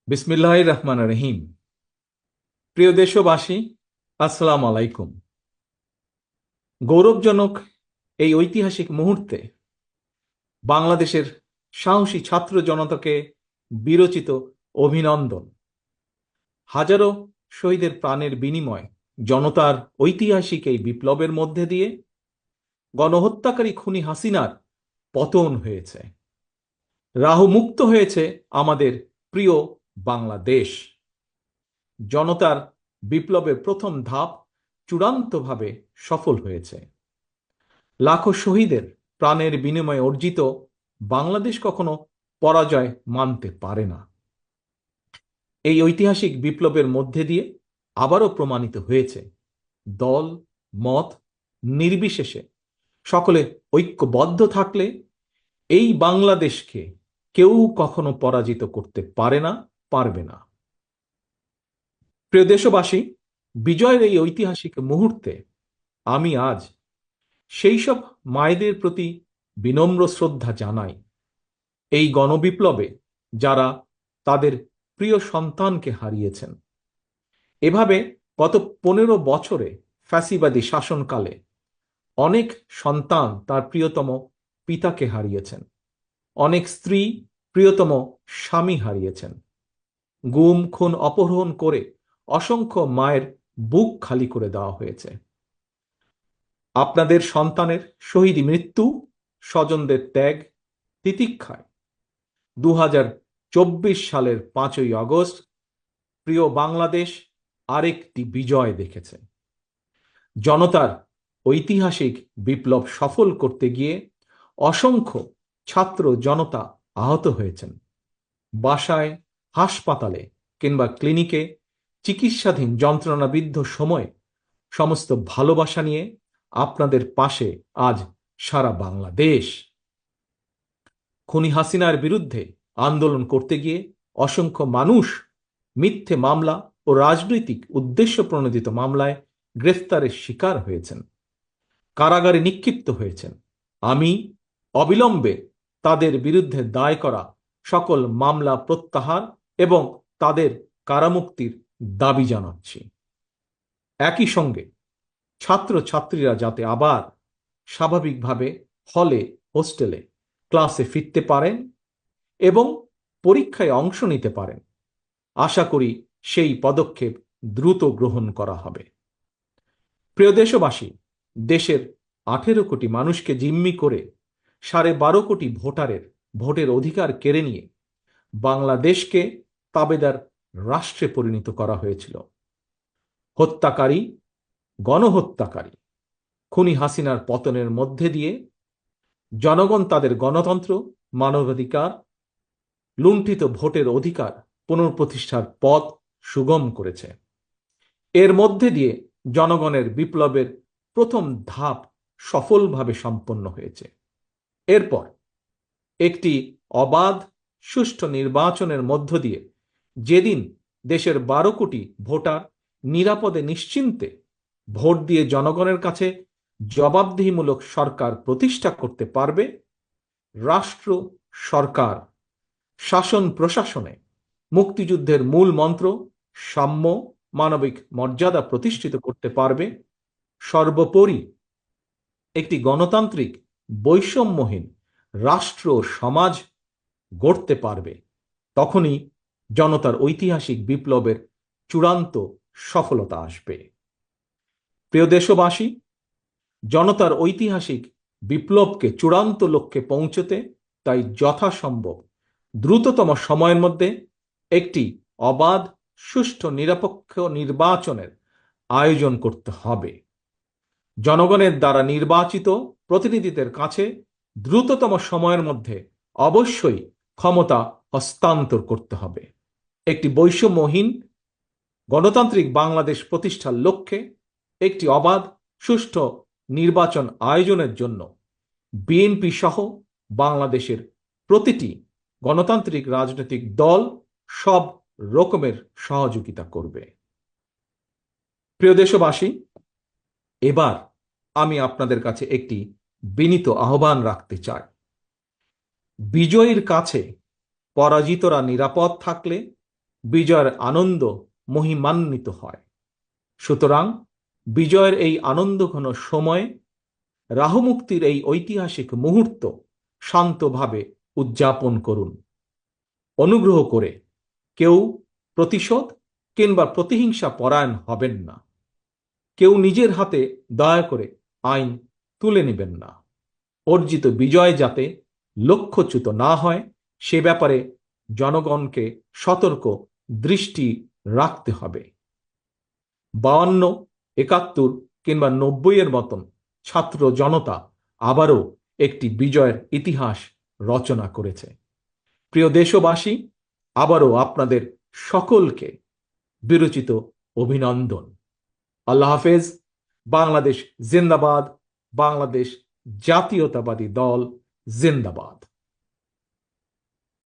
বিসমিল্লাহির রহমানির রহিম। প্রিয় দেশবাসী, আসসালামু আলাইকুম। গৌরবজনক এই ঐতিহাসিক মুহূর্তে বাংলাদেশের সাহসী ছাত্র জনতাকে বিরচিত অভিনন্দন। হাজারো শহীদের প্রাণের বিনিময় জনতার ঐতিহাসিক এই বিপ্লবের মধ্যে দিয়ে গণহত্যাকারী খুনি হাসিনার পতন হয়েছে, রাহু মুক্ত হয়েছে আমাদের প্রিয় বাংলাদেশ। জনতার বিপ্লবের প্রথম ধাপ চূড়ান্তভাবে সফল হয়েছে। লাখো শহীদের প্রাণের বিনিময়ে অর্জিত বাংলাদেশ কখনো পরাজয় মানতে পারে না। এই ঐতিহাসিক বিপ্লবের মধ্যে দিয়ে আবারও প্রমাণিত হয়েছে, দল মত নির্বিশেষে সকলে ঐক্যবদ্ধ থাকলে এই বাংলাদেশকে কেউ কখনো পরাজিত করতে পারে না, পারবে না। প্রিয় দেশবাসী, বিজয়ের এই ঐতিহাসিক মুহূর্তে আমি আজ সেই সব মায়েদের প্রতি বিনম্র শ্রদ্ধা জানাই, এই গণবিপ্লবে যারা তাদের প্রিয় সন্তানকে হারিয়েছেন। এভাবে গত 15 বছরে ফ্যাসিবাদী শাসনকালে অনেক সন্তান তার প্রিয়তম পিতাকে হারিয়েছেন, অনেক স্ত্রী প্রিয়তম স্বামী হারিয়েছেন। গুম খুন অপহরণ করে অসংখ্য মায়ের বুক খালি করে দেওয়া হয়েছে। আপনাদের সন্তানের শহীদ মৃত্যু, স্বজনদের ত্যাগ তিতিক্ষায় 2024 সালের 5ই আগস্ট প্রিয় বাংলাদেশ আরেকটি বিজয় দেখেছে। জনতার ঐতিহাসিক বিপ্লব সফল করতে গিয়ে অসংখ্য ছাত্র জনতা আহত হয়েছেন। বাসায়, হাসপাতালে কিংবা ক্লিনিকে চিকিৎসাধীন যন্ত্রণাবিদ্ধ সময়ে সমস্ত ভালোবাসা নিয়ে আপনাদের পাশে আজ সারা বাংলাদেশ। খুনি হাসিনার বিরুদ্ধে আন্দোলন করতে গিয়ে অসংখ্য মানুষ মিথ্যে মামলা ও রাজনৈতিক উদ্দেশ্য প্রণোদিত মামলায় গ্রেফতারের শিকার হয়েছেন, কারাগারে নিক্ষিপ্ত হয়েছেন। আমি অবিলম্বে তাদের বিরুদ্ধে দায় করা সকল মামলা প্রত্যাহার এবং তাদের কারামুক্তির দাবি জানাচ্ছি। একই সঙ্গে ছাত্রছাত্রীরা যাতে আবার স্বাভাবিকভাবে হলে, হোস্টেলে, ক্লাসে ফিরতে পারেন এবং পরীক্ষায় অংশ নিতে পারেন, আশা করি সেই পদক্ষেপ দ্রুত গ্রহণ করা হবে। প্রিয় দেশবাসী, দেশের 18 কোটি মানুষকে জিম্মি করে 12.5 কোটি ভোটের অধিকার কেড়ে নিয়ে বাংলাদেশকে তাবেদার রাষ্ট্রে পরিণত করা হয়েছিল। হত্যাকারী, গণহত্যাকারী খুনি হাসিনার পতনের মধ্যে দিয়ে জনগণ তাদের গণতন্ত্র, মানবাধিকার, লুণ্ঠিত ভোটের অধিকার পুনঃপ্রতিষ্ঠার পথ সুগম করেছে। এর মধ্যে দিয়ে জনগণের বিপ্লবের প্রথম ধাপ সফলভাবে সম্পন্ন হয়েছে। এরপর একটি অবাধ সুষ্ঠু নির্বাচনের মধ্য দিয়ে যেদিন দেশের 12 কোটি ভোটার নিরাপদে নিশ্চিন্তে ভোট দিয়ে জনগণের কাছে জবাবদিহিমূলক সরকার প্রতিষ্ঠা করতে পারবে, রাষ্ট্র, সরকার, শাসন প্রশাসনে মুক্তিযুদ্ধের মূল মন্ত্র সাম্য, মানবিক মর্যাদা প্রতিষ্ঠিত করতে পারবে, সর্বোপরি একটি গণতান্ত্রিক বৈষম্যহীন রাষ্ট্র সমাজ গড়তে পারবে, তখনই জনতার ঐতিহাসিক বিপ্লবের চূড়ান্ত সফলতা আসবে। প্রিয় দেশবাসী, জনতার ঐতিহাসিক বিপ্লবকে চূড়ান্ত লক্ষ্যে পৌঁছতে তাই যথাসম্ভব দ্রুততম সময়ের মধ্যে একটি অবাধ, সুষ্ঠু, নিরপেক্ষ নির্বাচনের আয়োজন করতে হবে। জনগণের দ্বারা নির্বাচিত প্রতিনিধিদের কাছে দ্রুততম সময়ের মধ্যে অবশ্যই ক্ষমতা হস্তান্তর করতে হবে। একটি বৈষম্যহীন গণতান্ত্রিক বাংলাদেশ প্রতিষ্ঠার লক্ষ্যে একটি অবাধ, সুষ্ঠু নির্বাচন আয়োজনের জন্য বিএনপি সহ বাংলাদেশের প্রতিটি গণতান্ত্রিক রাজনৈতিক দল সব রকমের সহযোগিতা করবে। প্রিয় দেশবাসী, এবার আমি আপনাদের কাছে একটি বিনীত আহ্বান রাখতে চাই। বিজয়ীর কাছে পরাজিতরা নিরাপদ থাকলে বিজয়ের আনন্দ মহিমান্বিত হয়। সুতরাং বিজয়ের এই আনন্দঘন সময়ে রাহুমুক্তির এই ঐতিহাসিক মুহূর্ত শান্তভাবে উদযাপন করুন। অনুগ্রহ করে কেউ প্রতিশোধ কিংবা প্রতিহিংসা পরায়ণ হবেন না। কেউ নিজের হাতে দয়া করে আইন তুলে নেবেন না। অর্জিত বিজয় যাতে লক্ষ্যচ্যুত না হয় সে ব্যাপারে জনগণকে সতর্ক দৃষ্টি রাখতে হবে। 52, 71 কিংবা 90 মতন ছাত্র জনতা আবারও একটি বিজয়ের ইতিহাস রচনা করেছে। প্রিয় দেশবাসী, আবারও আপনাদের সকলকে বিরচিত অভিনন্দন। আল্লাহ হাফেজ। বাংলাদেশ জিন্দাবাদ। বাংলাদেশ জাতীয়তাবাদী দল জিন্দাবাদ।